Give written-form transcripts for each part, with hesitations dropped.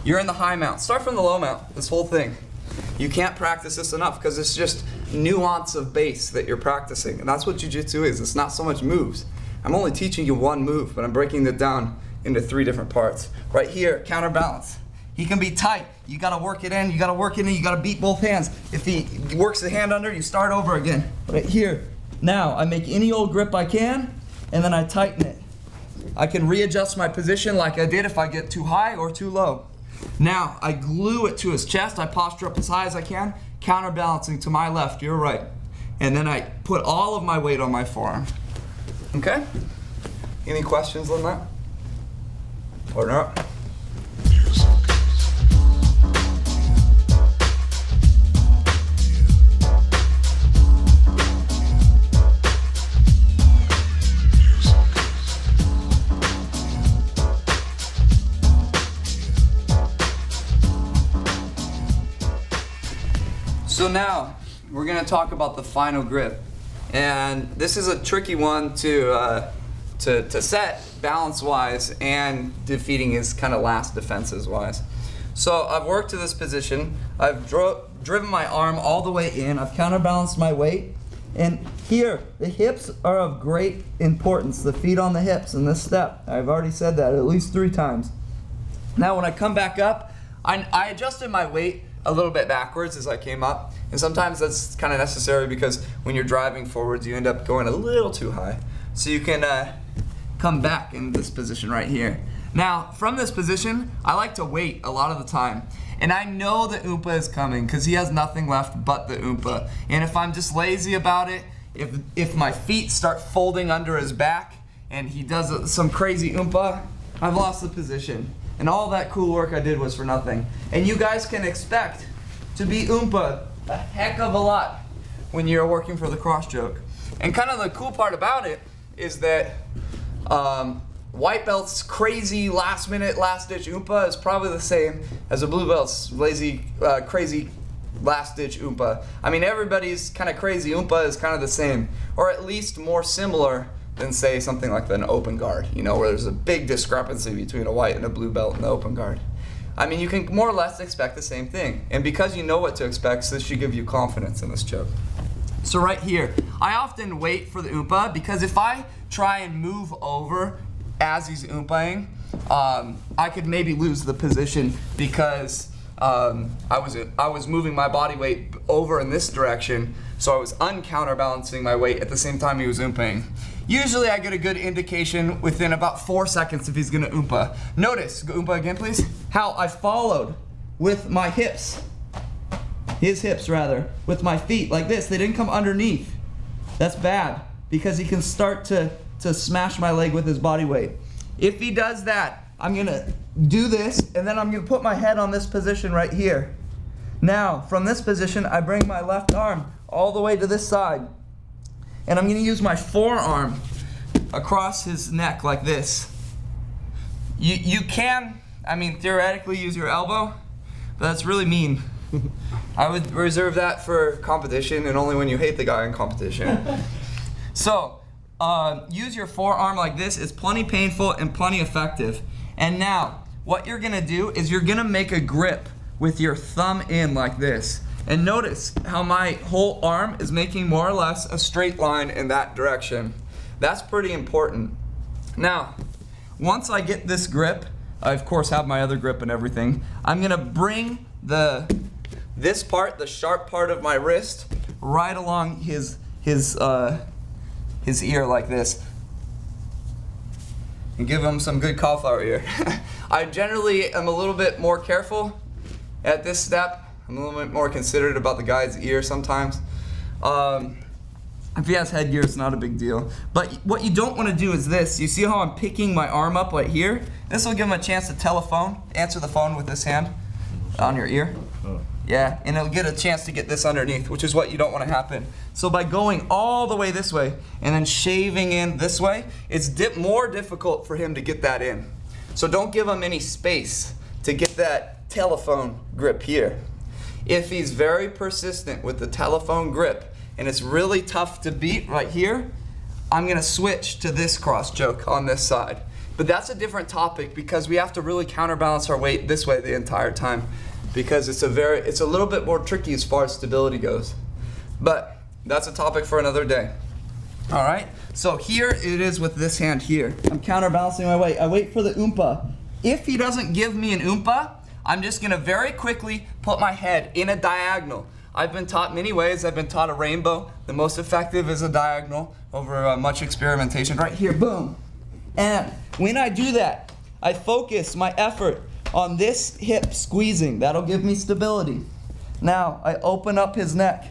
You're in the high mount. Start from the low mount, this whole thing. You can't practice this enough because it's just nuance of base that you're practicing. And that's what jiu-jitsu is. It's not so much moves. I'm only teaching you one move, but I'm breaking it down into 3 different parts. Right here, counterbalance. He can be tight. You gotta work it in, you gotta beat both hands. If he works the hand under, you start over again. Right here. Now, I make any old grip I can, and then I tighten it. I can readjust my position like I did if I get too high or too low. Now, I glue it to his chest. I posture up as high as I can, counterbalancing to my left, your right. And then I put all of my weight on my forearm. Okay? Any questions on that? Or not? So now, we're going to talk about the final grip. And this is a tricky one to set balance-wise and defeating his kind of last defenses-wise. So I've worked to this position. I've driven my arm all the way in. I've counterbalanced my weight. And here, the hips are of great importance. The feet on the hips in this step. I've already said that at least 3 times. Now when I come back up, I adjusted my weight a little bit backwards as I came up, and sometimes that's kind of necessary because when you're driving forwards you end up going a little too high. So you can come back in this position right here. Now from this position I like to wait a lot of the time, and I know the Oompa is coming because he has nothing left but the Oompa. And if I'm just lazy about it, if my feet start folding under his back and he does some crazy Oompa, I've lost the position. And all that cool work I did was for nothing. And you guys can expect to be Oompa a heck of a lot when you're working for the cross choke. And kind of the cool part about it is that white belt's crazy last minute, last ditch Oompa is probably the same as a blue belt's lazy, crazy last ditch Oompa. I mean, everybody's kind of crazy Oompa is kind of the same, or at least more similar than say something like an open guard, you know, where there's a big discrepancy between a white and a blue belt in the open guard. I mean, you can more or less expect the same thing. And because you know what to expect, this should give you confidence in this choke. So right here, I often wait for the Oompa because if I try and move over as he's Oompaing, I could maybe lose the position because I was moving my body weight over in this direction, so I was uncounterbalancing my weight at the same time he was Oompaing. Usually I get a good indication within about 4 seconds if he's gonna Oompa. Notice, go Oompa again please, how I followed with my hips, his hips rather, with my feet like this. They didn't come underneath. That's bad because he can start to smash my leg with his body weight. If he does that, I'm gonna do this and then I'm gonna put my head on this position right here. Now, from this position, I bring my left arm all the way to this side. And I'm gonna use my forearm across his neck like this. You can, I mean, theoretically use your elbow, but that's really mean. I would reserve that for competition and only when you hate the guy in competition. So, use your forearm like this. It's plenty painful and plenty effective. And now, what you're gonna do is you're gonna make a grip with your thumb in like this. And notice how my whole arm is making more or less a straight line in that direction. That's pretty important. Now, once I get this grip, I of course have my other grip and everything, I'm gonna bring this part, the sharp part of my wrist, right along his ear like this. And give him some good cauliflower ear. I generally am a little bit more careful at this step. I'm a little bit more considerate about the guy's ear sometimes. If he has headgear, it's not a big deal. But what you don't want to do is this. You see how I'm picking my arm up right here? This will give him a chance to answer the phone with this hand on your ear. Oh. Yeah, and he'll get a chance to get this underneath, which is what you don't want to happen. So by going all the way this way and then shaving in this way, it's more difficult for him to get that in. So don't give him any space to get that telephone grip here. If he's very persistent with the telephone grip and it's really tough to beat right here, I'm gonna switch to this cross choke on this side. But that's a different topic because we have to really counterbalance our weight this way the entire time, because it's a little bit more tricky as far as stability goes. But that's a topic for another day. All right, so here it is with this hand here. I'm counterbalancing my weight. I wait for the oompa. If he doesn't give me an oompa, I'm just gonna very quickly put my head in a diagonal. I've been taught many ways. I've been taught a rainbow. The most effective is a diagonal over much experimentation. Right here, boom. And when I do that, I focus my effort on this hip squeezing. That'll give me stability. Now, I open up his neck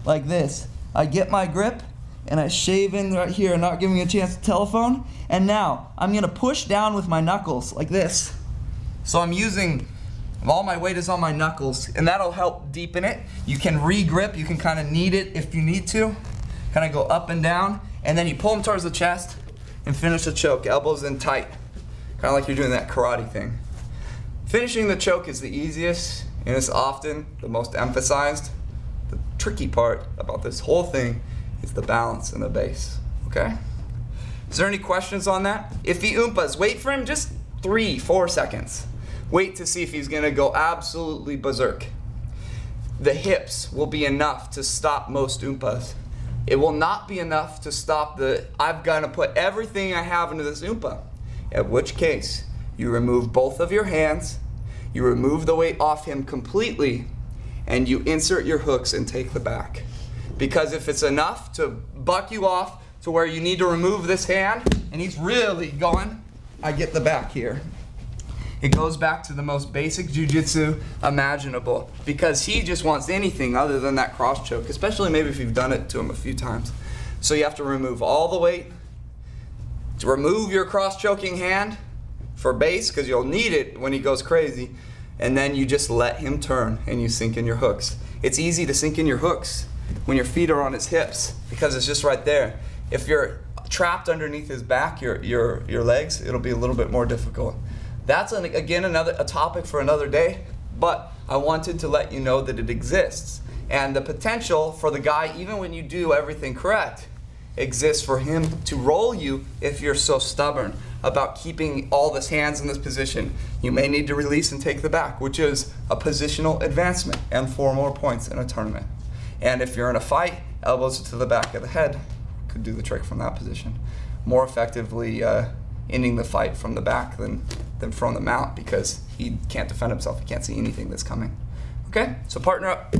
like this. I get my grip and I shave in right here, not giving me a chance to telephone. And now, I'm gonna push down with my knuckles like this. So I'm using, all my weight is on my knuckles, and that'll help deepen it. You can re-grip, you can kind of knead it if you need to. Kind of go up and down, and then you pull them towards the chest and finish the choke, elbows in tight. Kind of like you're doing that karate thing. Finishing the choke is the easiest, and it's often the most emphasized. The tricky part about this whole thing is the balance and the base, okay? Is there any questions on that? If he oompas, wait for him just 3-4 seconds. Wait to see if he's gonna go absolutely berserk. The hips will be enough to stop most oompas. It will not be enough to stop I've got to put everything I have into this oompa. At which case, you remove both of your hands, you remove the weight off him completely, and you insert your hooks and take the back. Because if it's enough to buck you off to where you need to remove this hand, and he's really going, I get the back here. It goes back to the most basic jiu-jitsu imaginable, because he just wants anything other than that cross choke, especially maybe if you've done it to him a few times. So you have to remove all the weight, to remove your cross choking hand for base, because you'll need it when he goes crazy, and then you just let him turn and you sink in your hooks. It's easy to sink in your hooks when your feet are on his hips, because it's just right there. If you're trapped underneath his back, your legs, it'll be a little bit more difficult. That's, again, a topic for another day, but I wanted to let you know that it exists. And the potential for the guy, even when you do everything correct, exists for him to roll you if you're so stubborn about keeping all his hands in this position. You may need to release and take the back, which is a positional advancement and 4 more points in a tournament. And if you're in a fight, elbows to the back of the head could do the trick from that position. More effectively ending the fight from the back than from the mount, because he can't defend himself. He can't see anything that's coming. Okay, so partner up.